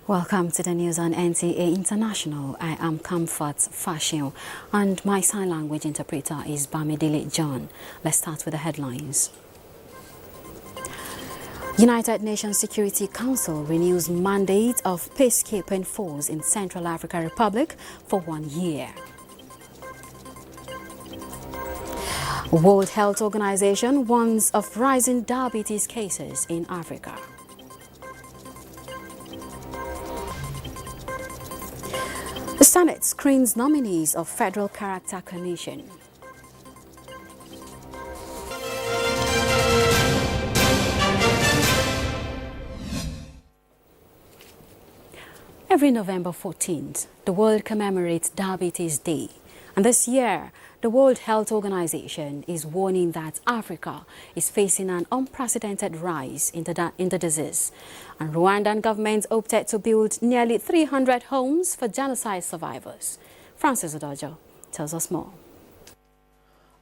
Welcome to the news on NTA International. I am Comfort Fashion and my sign language interpreter is Bamidele John. Let's start with the headlines. United Nations Security Council renews mandate of peacekeeping force in Central African Republic for 1 year. World Health Organization warns of rising diabetes cases in Africa. The Senate screens nominees of Federal Character Commission. Every November 14th, the world commemorates Diabetes Day. And this year, the World Health Organization is warning that Africa is facing an unprecedented rise in the disease. And Rwandan government opted to build nearly 300 homes for genocide survivors. Francis Odojo tells us more.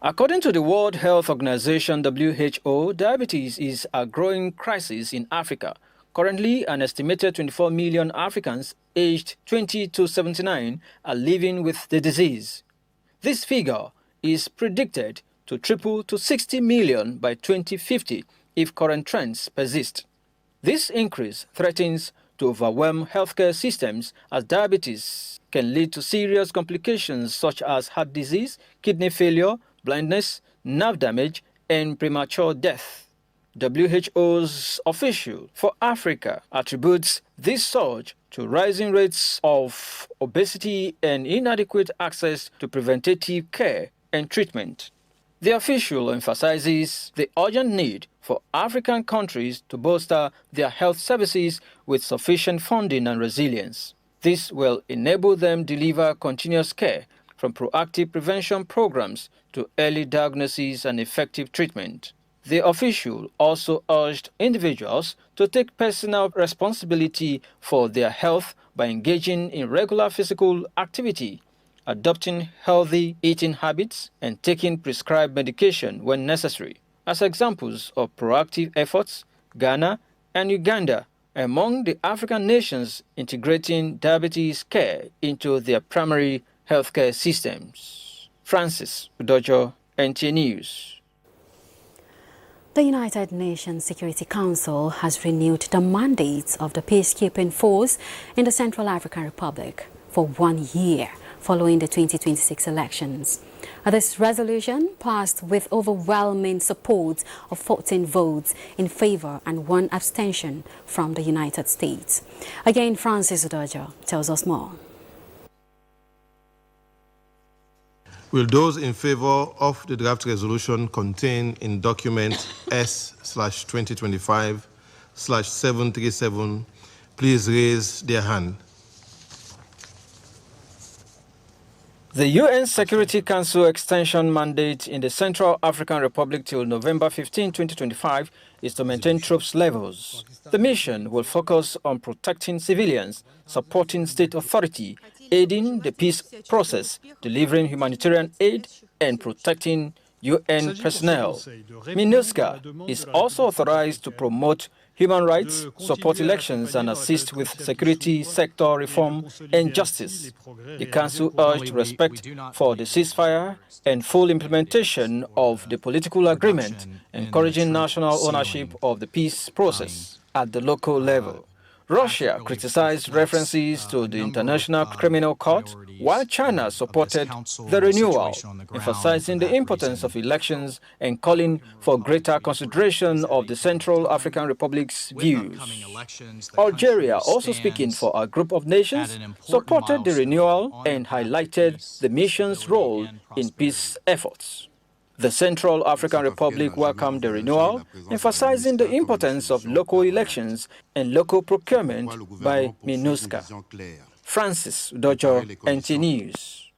According to the World Health Organization, WHO, diabetes is a growing crisis in Africa. Currently, an estimated 24 million Africans aged 20 to 79 are living with the disease. This figure is predicted to triple to 60 million by 2050 if current trends persist. This increase threatens to overwhelm healthcare systems as diabetes can lead to serious complications such as heart disease, kidney failure, blindness, nerve damage, and premature death. WHO's official for Africa attributes this surge to rising rates of obesity and inadequate access to preventative care and treatment. The official emphasizes the urgent need for African countries to bolster their health services with sufficient funding and resilience. This will enable them deliver continuous care from proactive prevention programs to early diagnosis and effective treatment. The official also urged individuals to take personal responsibility for their health by engaging in regular physical activity, adopting healthy eating habits, and taking prescribed medication when necessary. As examples of proactive efforts, Ghana and Uganda are among the African nations integrating diabetes care into their primary healthcare systems. Francis Udojo, NTA News. The United Nations Security Council has renewed the mandates of the peacekeeping force in the Central African Republic for 1 year following the 2026 elections. This resolution passed with overwhelming support of 14 votes in favor and 1 abstention from the United States. Again, Francis Odojo tells us more. Will those in favor of the draft resolution contained in document S/2025/737 please raise their hand? The UN Security Council extension mandate in the Central African Republic till November 15, 2025 is to maintain troops levels. The mission will focus on protecting civilians, supporting state authority, aiding the peace process, delivering humanitarian aid, and protecting UN personnel. MINUSCA is also authorized to promote human rights, support elections, and assist with security sector reform and justice. The Council urged respect for the ceasefire and full implementation of the political agreement, encouraging national ownership of the peace process at the local level. Russia criticized references to the International Criminal Court, while China supported the renewal, emphasizing the importance of elections and calling for greater consideration of the Central African Republic's views. Algeria, also speaking for a group of nations, supported the renewal and highlighted the mission's role in peace efforts. The Central African Republic welcomed the renewal, emphasizing the importance of local elections and local procurement by MINUSCA. Francis Udojo, NTA News.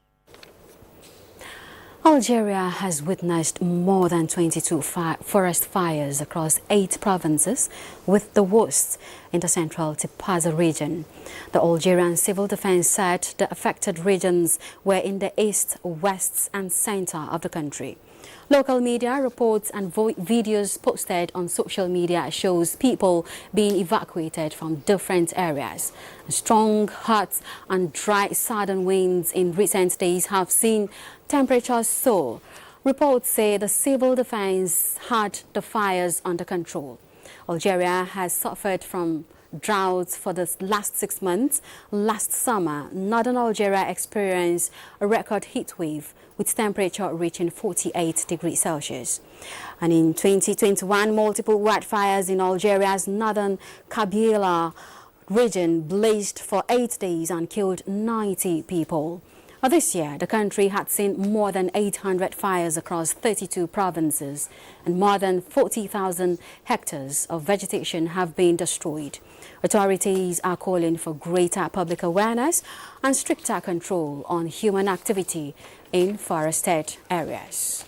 Algeria has witnessed more than 22 forest fires across 8 provinces, with the worst in the central Tipaza region. The Algerian Civil Defense said the affected regions were in the east, west, and center of the country. Local media reports and videos posted on social media shows people being evacuated from different areas. Strong, hot and dry southern winds in recent days have seen temperatures soar. Reports say the civil defense had the fires under control. Algeria has suffered from droughts for the last 6 months. Last summer, northern Algeria experienced a record heat wave with temperature reaching 48 degrees Celsius. And in 2021, multiple wildfires in Algeria's northern Kabylie region blazed for 8 days and killed 90 people. This year, the country had seen more than 800 fires across 32 provinces, and more than 40,000 hectares of vegetation have been destroyed. Authorities are calling for greater public awareness and stricter control on human activity in forested areas.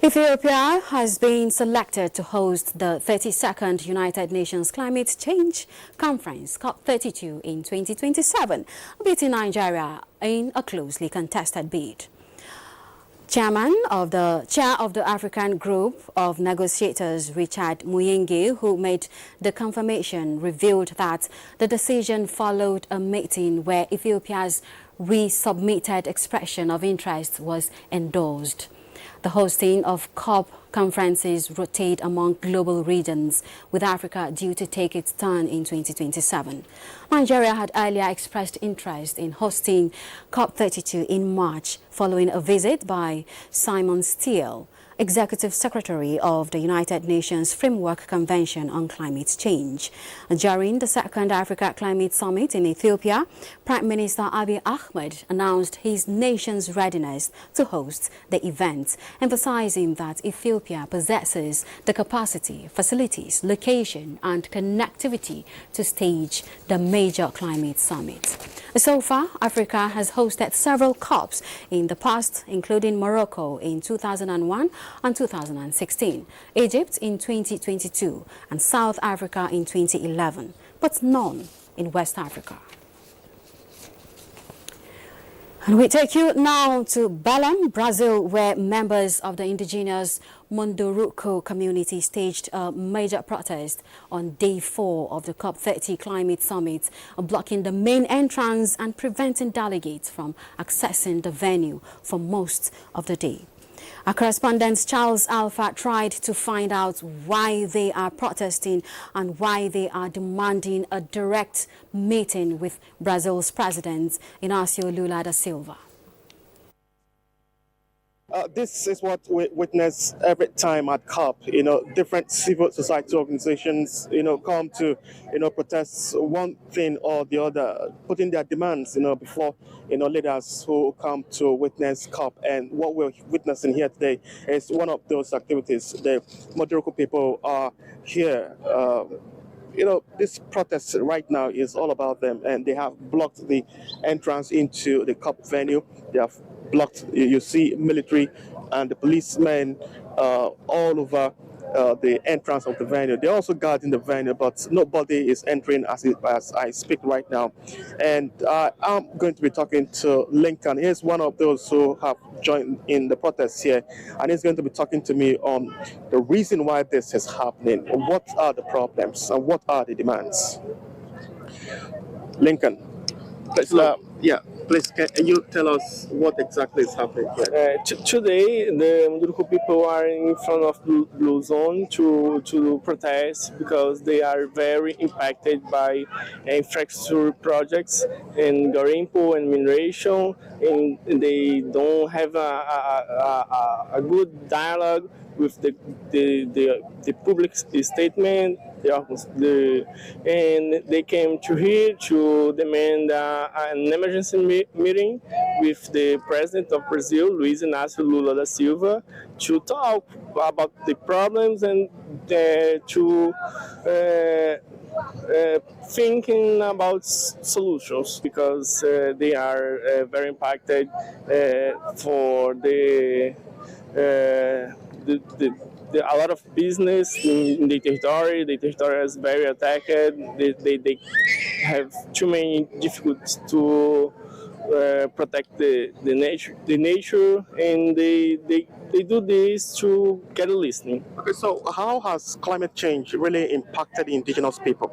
Ethiopia has been selected to host the 32nd United Nations Climate Change Conference, COP32, in 2027, beating Nigeria in a closely contested bid. Chair of the African Group of Negotiators, Richard Muyenge, who made the confirmation, revealed that the decision followed a meeting where Ethiopia's resubmitted expression of interest was endorsed. The hosting of COP conferences rotate among global regions, with Africa due to take its turn in 2027. Nigeria had earlier expressed interest in hosting COP32 in March, following a visit by Simon Steele, Executive Secretary of the United Nations Framework Convention on Climate Change. During the second Africa Climate Summit in Ethiopia, Prime Minister Abiy Ahmed announced his nation's readiness to host the event, emphasizing that Ethiopia possesses the capacity, facilities, location and connectivity to stage the major climate summit. So far, Africa has hosted several COPs in the past, including Morocco in 2001 and 2016, Egypt in 2022 and South Africa in 2011, but none in West Africa. And we take you now to Belém, Brazil, where members of the indigenous Munduruku community staged a major protest on day 4 of the COP30 climate summit, blocking the main entrance and preventing delegates from accessing the venue for most of the day. Our correspondent Charles Alpha tried to find out why they are protesting and why they are demanding a direct meeting with Brazil's president, Inácio Lula da Silva. This is what we witness every time at COP. Different civil society organizations, come to, protest one thing or the other, putting their demands, before, leaders who come to witness COP. And what we're witnessing here today is one of those activities. The Munduruku people are here. This protest right now is all about them, and they have blocked the entrance into the COP venue. They have blocked, you see military and the policemen all over the entrance of the venue. They're also guarding the venue, but nobody is entering as I speak right now. And I'm going to be talking to Lincoln. He's one of those who have joined in the protests here, and he's going to be talking to me on the reason why this is happening. What are the problems and what are the demands? Lincoln, please, please, can you tell us what exactly is happening here? Today, the Munduruku people are in front of Blue Zone to protest because they are very impacted by infrastructure projects in garimpo and mineration, and they don't have a good dialogue with the public statement. And they came to here to demand an emergency meeting with the president of Brazil, Luiz Inácio Lula da Silva, to talk about the problems and to thinking about solutions, because they are very impacted for a lot of business in the territory. The territory is very attacked. They have too many difficulties to protect the nature, and they do this to get a listening. Okay, so how has climate change really impacted the indigenous people?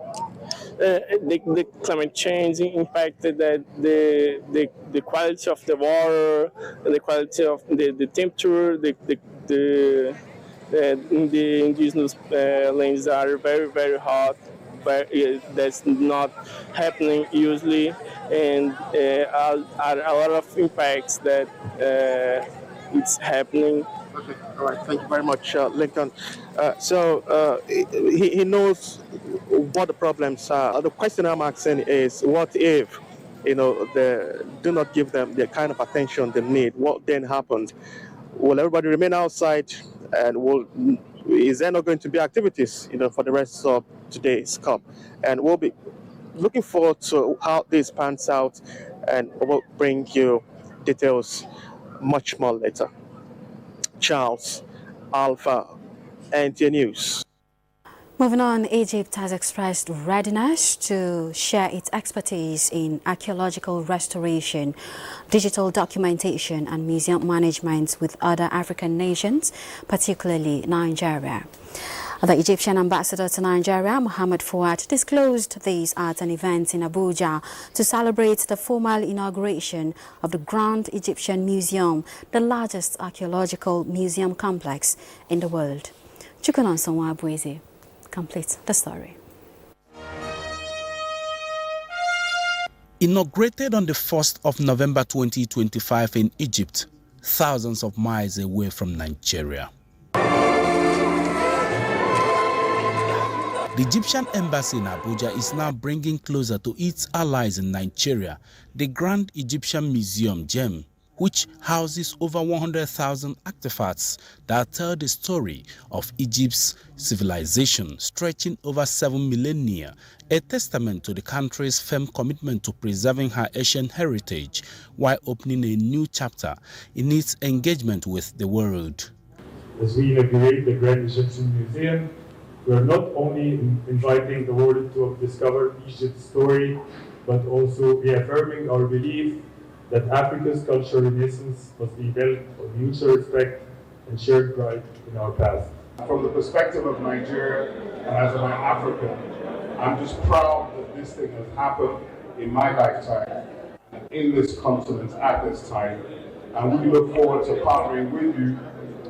The climate change impacted that the quality of the water, the quality of the temperature, in the indigenous lands are very hot, but that's not happening usually, and are a lot of impacts that it's happening. Okay, all right. Thank you very much, Lincoln. He knows what the problems are. The question I'm asking is, what if, they do not give them the kind of attention they need? What then happens? Will everybody remain outside, and is there not going to be activities, for the rest of today's COP? And we'll be looking forward to how this pans out, and we'll bring you details much more later. Charles, Alpha, NTA News. Moving on, Egypt has expressed readiness to share its expertise in archaeological restoration, digital documentation and museum management with other African nations, particularly Nigeria. The Egyptian ambassador to Nigeria, Mohammed Fouad, disclosed this at an event in Abuja to celebrate the formal inauguration of the Grand Egyptian Museum, the largest archaeological museum complex in the world. Chukwunonso Abueze completes the story. Inaugurated on the 1st of November 2025 in Egypt, thousands of miles away from Nigeria. The Egyptian embassy in Abuja is now bringing closer to its allies in Nigeria the Grand Egyptian Museum GEM, which houses over 100,000 artifacts that tell the story of Egypt's civilization stretching over 7 millennia, a testament to the country's firm commitment to preserving her ancient heritage while opening a new chapter in its engagement with the world. As we inaugurate the Grand Egyptian Museum, we are not only inviting the world to discover Egypt's story, but also reaffirming our belief that Africa's cultural renaissance must be built on mutual respect and shared pride in our past. From the perspective of Nigeria and as an African, I'm just proud that this thing has happened in my lifetime, in this continent at this time. And we look forward to partnering with you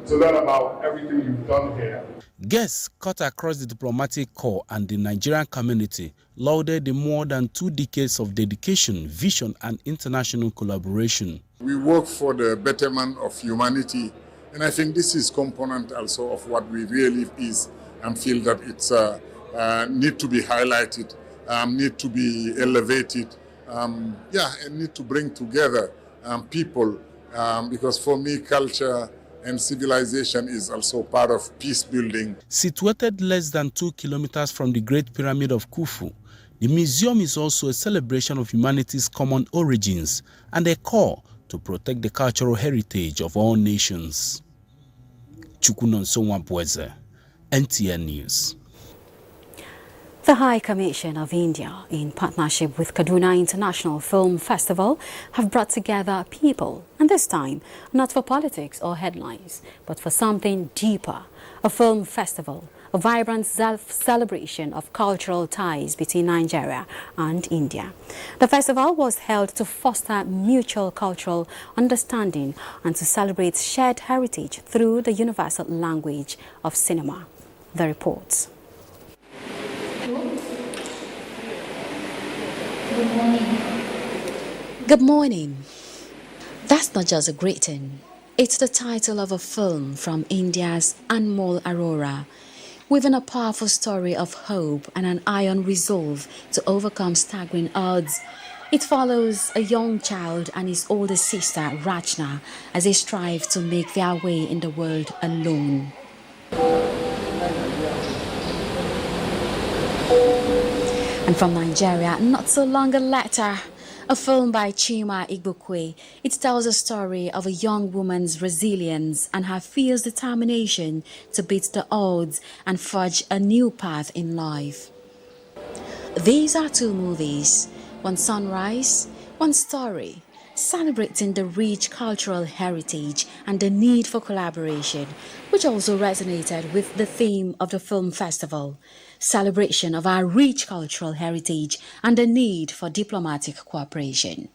to learn about everything you've done here. Guests cut across the diplomatic corps and the Nigerian community lauded the more than 2 decades of dedication, vision, and international collaboration. We work for the betterment of humanity, and I think this is component also of what we really is, and feel that it's need to be highlighted, need to be elevated, and need to bring together people, because for me, culture and civilization is also part of peace building. Situated less than 2 kilometers from the Great Pyramid of Khufu, the museum is also a celebration of humanity's common origins and a call to protect the cultural heritage of all nations. Chukwunonso Abueze, NTN News. The High Commission of India, in partnership with Kaduna International Film Festival, have brought together people, and this time not for politics or headlines, but for something deeper, a film festival, a vibrant celebration of cultural ties between Nigeria and India. The festival was held to foster mutual cultural understanding and to celebrate shared heritage through the universal language of cinema. The reports. Good morning. Good morning. That's not just a greeting. It's the title of a film from India's Anmol Arora, weaving a powerful story of hope and an iron resolve to overcome staggering odds. It follows a young child and his older sister, Rachna, as they strive to make their way in the world alone. And from Nigeria, not so long later, a film by Chima Igbokwe. It tells a story of a young woman's resilience and her fierce determination to beat the odds and forge a new path in life. These are 2 movies, one sunrise, one story, celebrating the rich cultural heritage and the need for collaboration, which also resonated with the theme of the film festival, celebration of our rich cultural heritage and the need for diplomatic cooperation.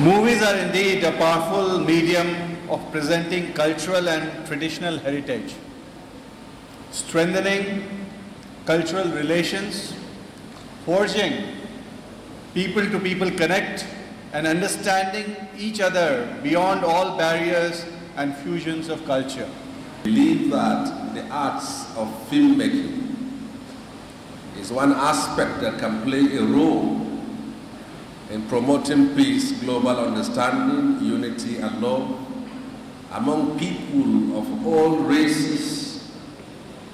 Movies are indeed a powerful medium of presenting cultural and traditional heritage, strengthening cultural relations, forging people-to-people connect, and understanding each other beyond all barriers and fusions of culture. I believe that the arts of filmmaking is one aspect that can play a role in promoting peace, global understanding, unity and love among people of all races,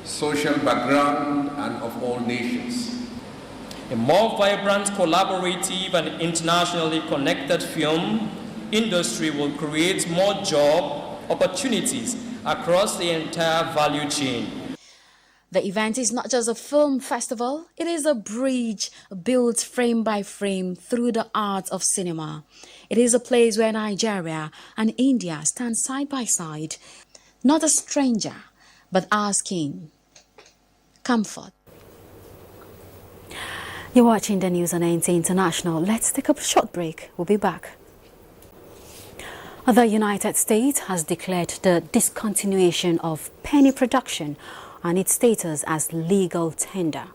social background and of all nations. A more vibrant, collaborative and internationally connected film industry will create more job opportunities across the entire value chain. The event is not just a film festival, it is a bridge built frame by frame through the art of cinema. It is a place where Nigeria and India stand side by side, not a stranger, but asking comfort. You're watching the news on NT International. Let's take a short break. We'll be back. The United States has declared the discontinuation of penny production and its status as legal tender.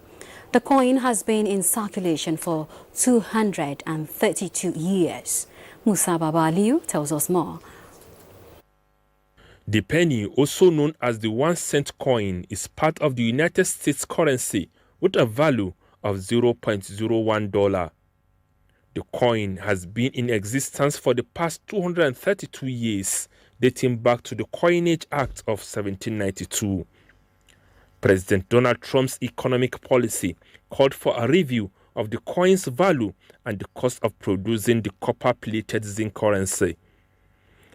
The coin has been in circulation for 232 years. Musa Babaliu tells us more. The penny, also known as the 1-cent coin, is part of the United States currency with a value of $0.01. The coin has been in existence for the past 232 years, dating back to the Coinage Act of 1792. President Donald Trump's economic policy called for a review of the coin's value and the cost of producing the copper-plated zinc currency.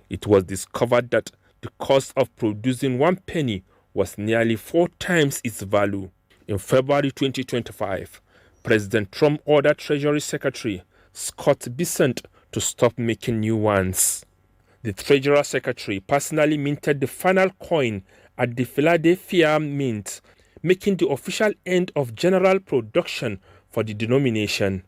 It was discovered that the cost of producing 1 penny was nearly 4 times its value. In February 2025, President Trump ordered Treasury Secretary Scott Bessent to stop making new ones. The Treasury Secretary personally minted the final coin at the Philadelphia Mint, making the official end of general production for the denomination.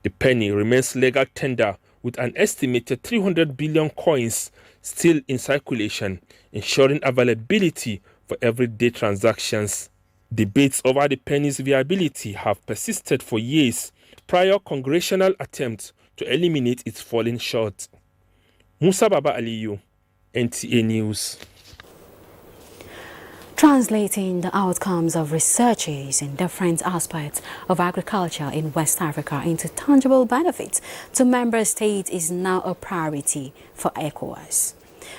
The penny remains legal tender with an estimated 300 billion coins still in circulation, ensuring availability for everyday transactions. Debates over the penny's viability have persisted for years prior congressional attempts to eliminate its falling short. Musa Baba Aliyu, NTA News. Translating the outcomes of researches in different aspects of agriculture in West Africa into tangible benefits to member states is now a priority for ECOWAS.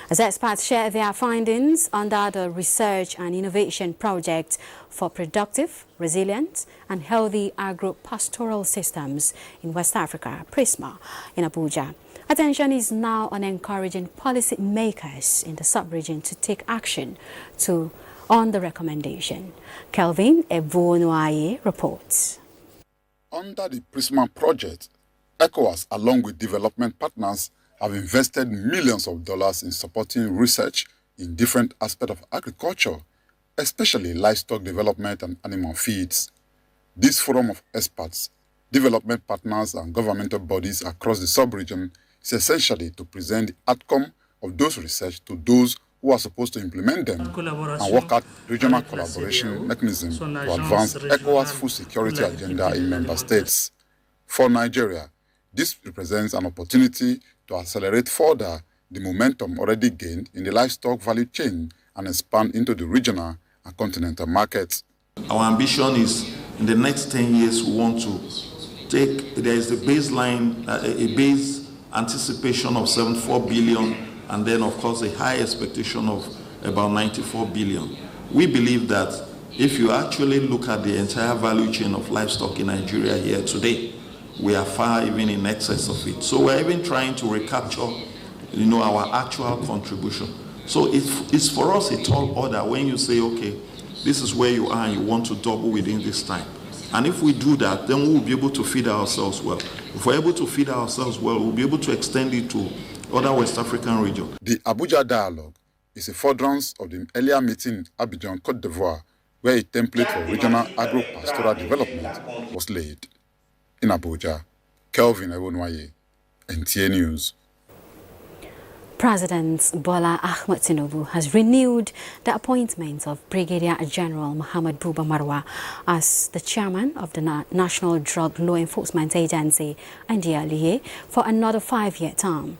As experts share their findings under the Research and Innovation Project for Productive, Resilient and Healthy Agro-Pastoral Systems in West Africa, PRISMA, in Abuja, attention is now on encouraging policy makers in the sub-region to take action on the recommendation. Kelvin Ebuonuaye reports. Under the PRISMA project, ECOWAS, along with development partners, have invested millions of dollars in supporting research in different aspects of agriculture, especially livestock development and animal feeds. This forum of experts, development partners and governmental bodies across the sub-region is essentially to present the outcome of those research to those who are supposed to implement them and work out regional collaboration mechanisms to advance ECOWAS food security agenda in member states. For Nigeria, this represents an opportunity to accelerate further the momentum already gained in the livestock value chain and expand into the regional and continental markets. Our ambition is in the next 10 years we want to there is a baseline, a base anticipation of 74 billion and then of course a high expectation of about 94 billion. We believe that if you actually look at the entire value chain of livestock in Nigeria here today, we are far even in excess of it. So we're even trying to recapture, our actual contribution. So it's for us a tall order when you say, okay, this is where you are and you want to double within this time. And if we do that, then we will be able to feed ourselves well. If we're able to feed ourselves well, we'll be able to extend it to other West African regions. The Abuja Dialogue is a furtherance of the earlier meeting in Abidjan, Côte d'Ivoire, where a template for regional agro-pastoral development was laid. In Abuja, Kelvin Ewonwaye, NTA News. President Bola Ahmed Tinubu has renewed the appointment of Brigadier General Muhammad Buba Marwa as the chairman of the National Drug Law Enforcement Agency, NDLEA, for another 5-year term.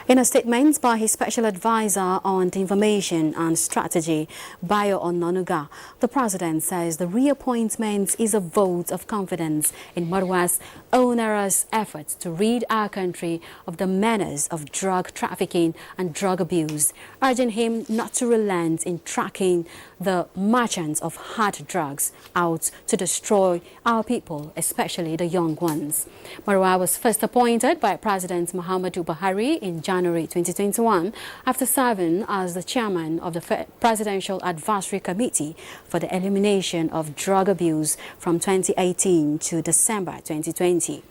In a statement by his special advisor on the information and strategy, Bayo Ononuga, the president says the reappointment is a vote of confidence in Marwa's onerous efforts to rid our country of the menace of drug trafficking and drug abuse, urging him not to relent in tracking the merchants of hard drugs out to destroy our people, especially the young ones. Marwa was first appointed by President Muhammadu Buhari in January 2021 after serving as the chairman of the Presidential Advisory Committee for the Elimination of Drug Abuse from 2018 to December 2020.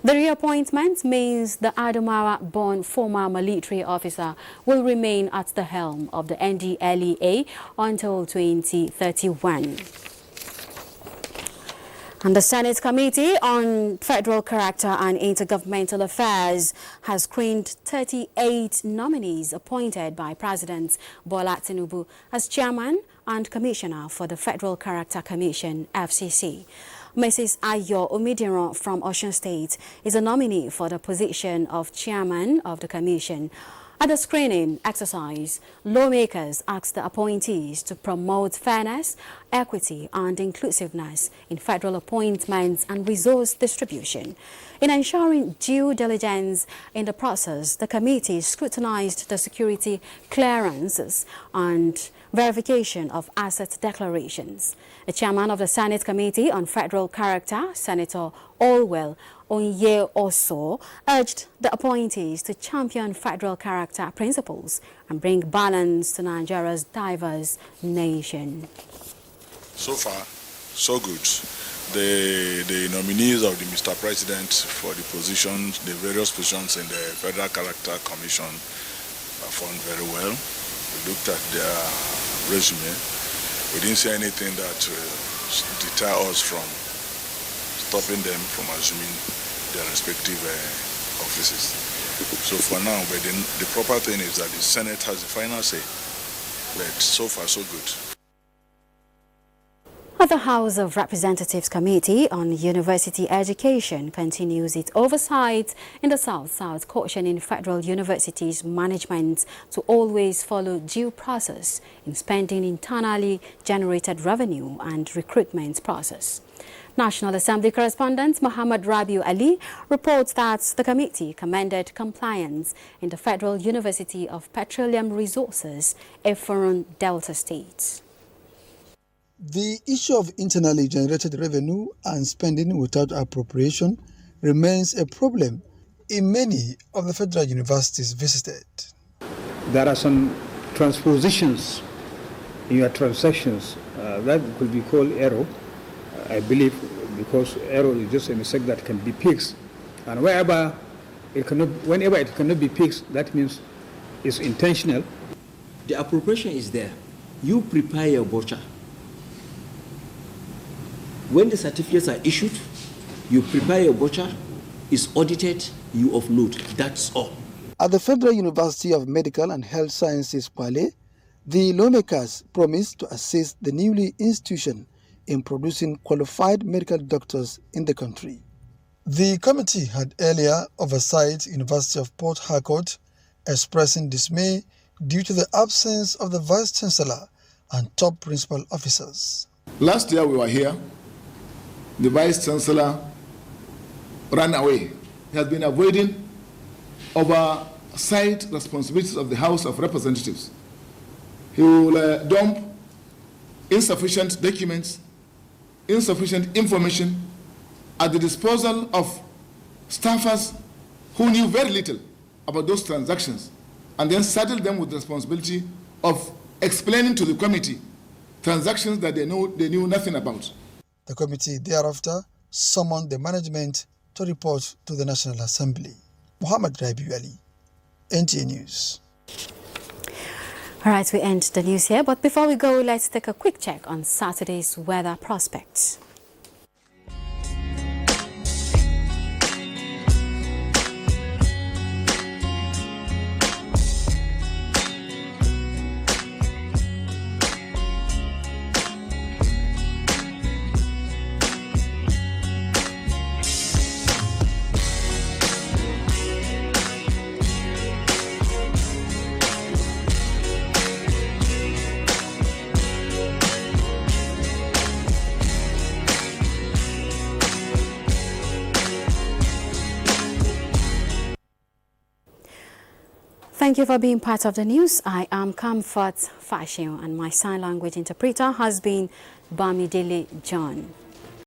The reappointment means the Adamawa-born former military officer will remain at the helm of the NDLEA until 2031. And the Senate Committee on Federal Character and Intergovernmental Affairs has screened 38 nominees appointed by President Bola Tinubu as chairman and commissioner for the Federal Character Commission, FCC. Mrs. Ayo Omidiran from Osun State is a nominee for the position of chairman of the commission. At the screening exercise, lawmakers asked the appointees to promote fairness, equity and inclusiveness in federal appointments and resource distribution. In ensuring due diligence in the process, the committee scrutinized the security clearances and verification of asset declarations. The chairman of the Senate Committee on Federal Character, Senator Olwell Onye Oso, urged the appointees to champion federal character principles and bring balance to Nigeria's diverse nation. So far, so good. The nominees of the Mr. President for the positions, the various positions in the Federal Character Commission performed very well. We looked at their resume. We didn't see anything that will deter us from stopping them from assuming their respective offices. So for now, but the proper thing is that the Senate has the final say. But so far, so good. The House of Representatives Committee on University Education continues its oversight in the South-South, cautioning federal universities' management to always follow due process in spending internally generated revenue and recruitment process. National Assembly correspondent Muhammad Rabiu Ali reports that the committee commended compliance in the Federal University of Petroleum Resources, Efurun, Delta State. The issue of internally generated revenue and spending without appropriation remains a problem in many of the federal universities visited. There are some transpositions in your transactions that could be called error, I believe, because error is just a mistake that can be fixed. And whenever it cannot be fixed, that means it's intentional. The appropriation is there. You prepare your voucher. When the certificates are issued, you prepare your voucher, it's audited, you offload. That's all. At the Federal University of Medical and Health Sciences, Kwale, the lawmakers promised to assist the newly institution in producing qualified medical doctors in the country. The committee had earlier oversight University of Port Harcourt, expressing dismay due to the absence of the Vice Chancellor and top principal officers. Last year we were here. The Vice Chancellor ran away. He has been avoiding oversight responsibilities of the House of Representatives. He will dump insufficient documents, insufficient information at the disposal of staffers who knew very little about those transactions, and then saddle them with the responsibility of explaining to the committee transactions that they knew nothing about. The committee thereafter summoned the management to report to the National Assembly. Muhammad Rabiu Ali, NTA News. All right, we end the news here, but before we go, let's take a quick check on Saturday's weather prospects. Thank you for being part of the news. I am Comfort Fashion, and my sign language interpreter has been Bamidele John.